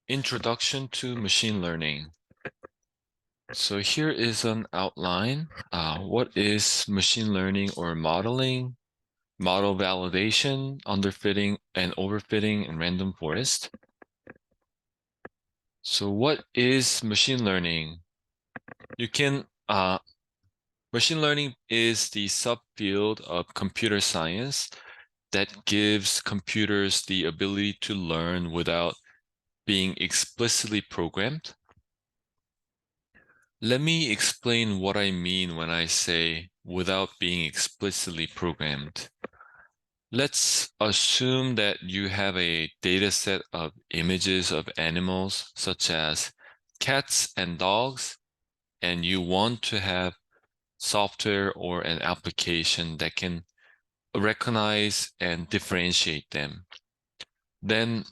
Introduction to Machine Learning. So here is an outline. What is machine learning or modeling? Model validation, underfitting and overfitting in random forest. So what is machine learning? Machine learning is the subfield of computer science that gives computers the ability to learn without being explicitly programmed. Let me explain what I mean when I say without being explicitly programmed. Let's assume that you have a data set of images of animals such as cats and dogs, and you want to have software or an application that can recognize and differentiate them. Then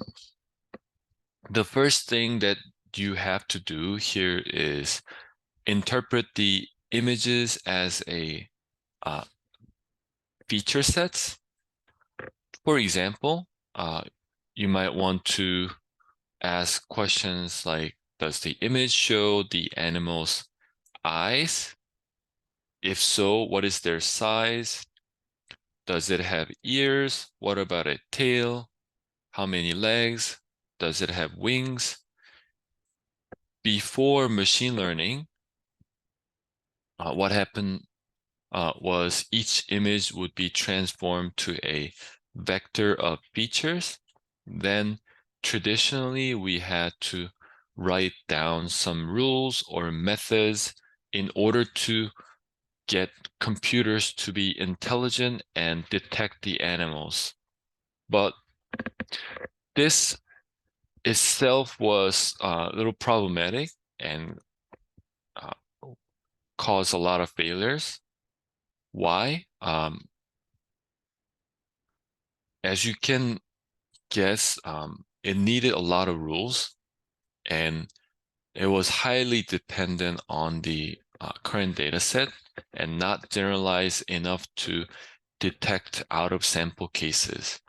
the first thing that you have to do here is interpret the images as a feature sets. For example, you might want to ask questions like, does the image show the animal's eyes? If so, what is their size? Does it have ears? What about a tail? How many legs? Does it have wings? Before machine learning, what happened was each image would be transformed to a vector of features. Then traditionally, we had to write down some rules or methods in order to get computers to be intelligent and detect the animals. But this itself was a little problematic and uh, caused a lot of failures. Why? As you can guess, it needed a lot of rules, and it was highly dependent on the current data set and not generalized enough to detect out of sample cases.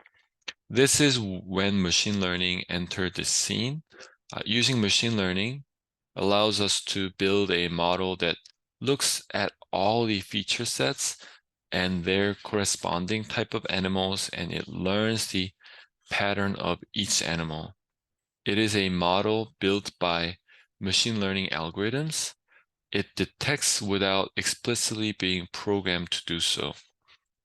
This is when machine learning entered the scene. Using machine learning allows us to build a model that looks at all the feature sets and their corresponding type of animals, and it learns the pattern of each animal. It is a model built by machine learning algorithms. It detects without explicitly being programmed to do so.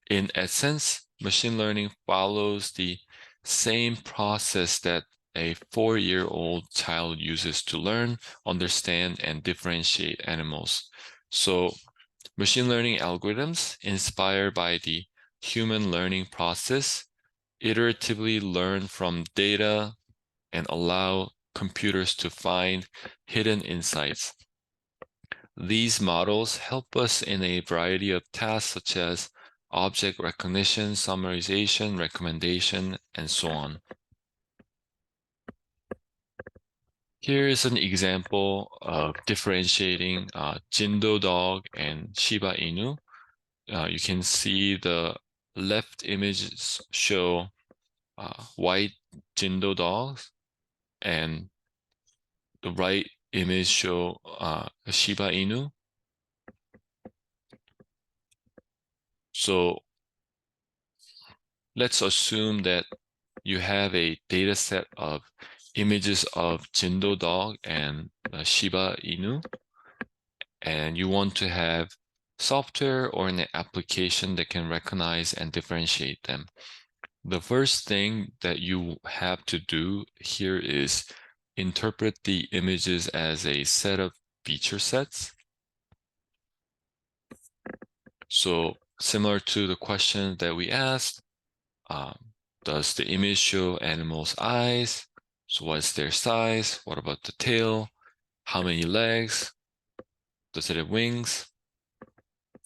In essence, machine learning follows the same process that a 4-year-old child uses to learn, understand, and differentiate animals. So machine learning algorithms inspired by the human learning process iteratively learn from data and allow computers to find hidden insights. These models help us in a variety of tasks such as object recognition, summarization, recommendation, and so on. Here is an example of differentiating Jindo dog and Shiba Inu. You can see the left images show white Jindo dogs, and the right image show Shiba Inu. So let's assume that you have a data set of images of Jindo dog and Shiba Inu, and you want to have software or an application that can recognize and differentiate them. The first thing that you have to do here is interpret the images as a set of feature sets. So similar to the question that we asked, does the image show animals' eyes? So what's their size? What about the tail? How many legs? Does it have wings?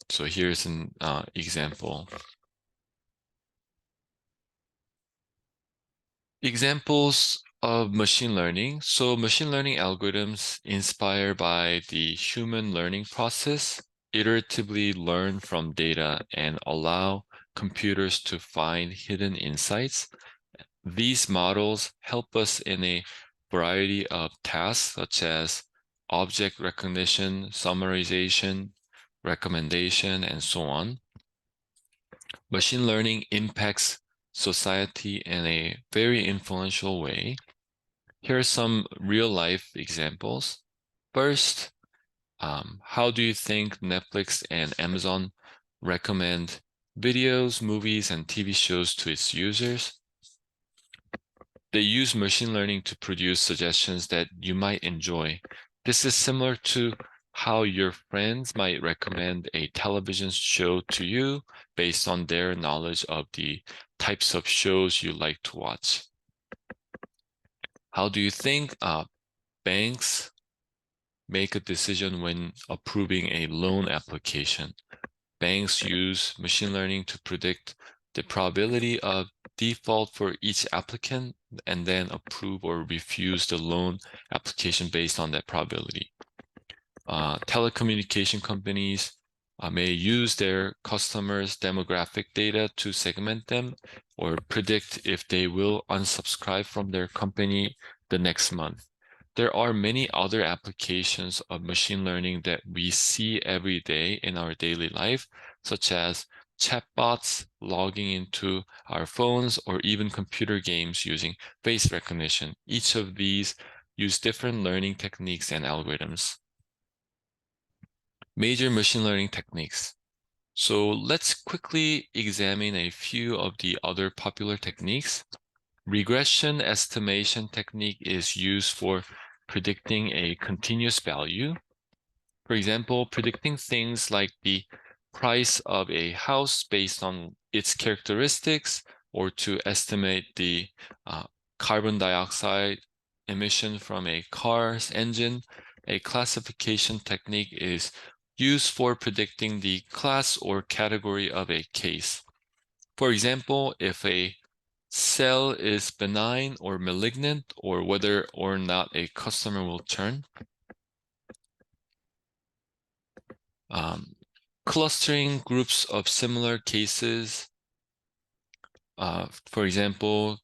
So here's an example. Examples of machine learning. So machine learning algorithms inspired by the human learning process iteratively learn from data and allow computers to find hidden insights. These models help us in a variety of tasks such as object recognition, summarization, recommendation, and so on. Machine learning impacts society in a very influential way. Here are some real-life examples. First, how do you think Netflix and Amazon recommend videos, movies, and TV shows to its users? They use machine learning to produce suggestions that you might enjoy. This is similar to how your friends might recommend a television show to you based on their knowledge of the types of shows you like to watch. How do you think banks make a decision when approving a loan application? Banks use machine learning to predict the probability of default for each applicant and then approve or refuse the loan application based on that probability. Telecommunication companies may use their customers' demographic data to segment them or predict if they will unsubscribe from their company the next month. There are many other applications of machine learning that we see every day in our daily life, such as chatbots logging into our phones or even computer games using face recognition. Each of these use different learning techniques and algorithms. Major machine learning techniques. So let's quickly examine a few of the other popular techniques. Regression estimation technique is used for predicting a continuous value. For example, predicting things like the price of a house based on its characteristics, or to estimate the carbon dioxide emission from a car's engine. A classification technique is used for predicting the class or category of a case. For example, if a cell is benign or malignant, or whether or not a customer will churn. Clustering groups of similar cases. For example,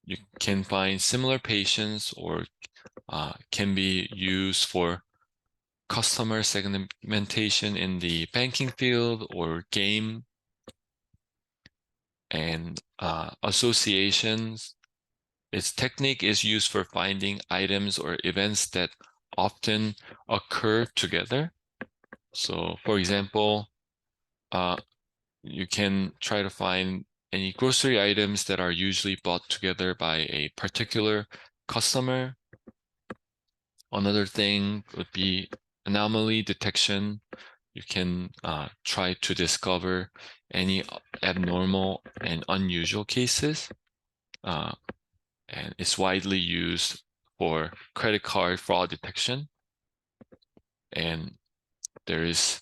you can find similar patients, or can be used for customer segmentation in the banking field or game. And associations. Its technique is used for finding items or events that often occur together. So, for example, you can try to find any grocery items that are usually bought together by a particular customer. Another thing would be anomaly detection. You can try to discover any abnormal and unusual cases. And it's widely used for credit card fraud detection. And there is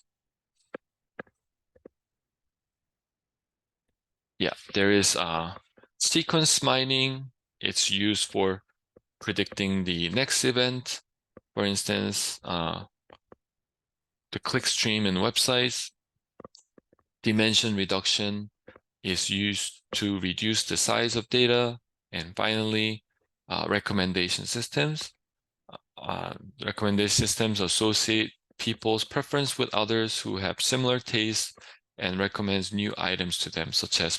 sequence mining. It's used for predicting the next event. For instance, the clickstream in websites. Dimension reduction is used to reduce the size of data. And finally, recommendation systems. Recommendation systems associate people's preference with others who have similar tastes and recommends new items to them, such as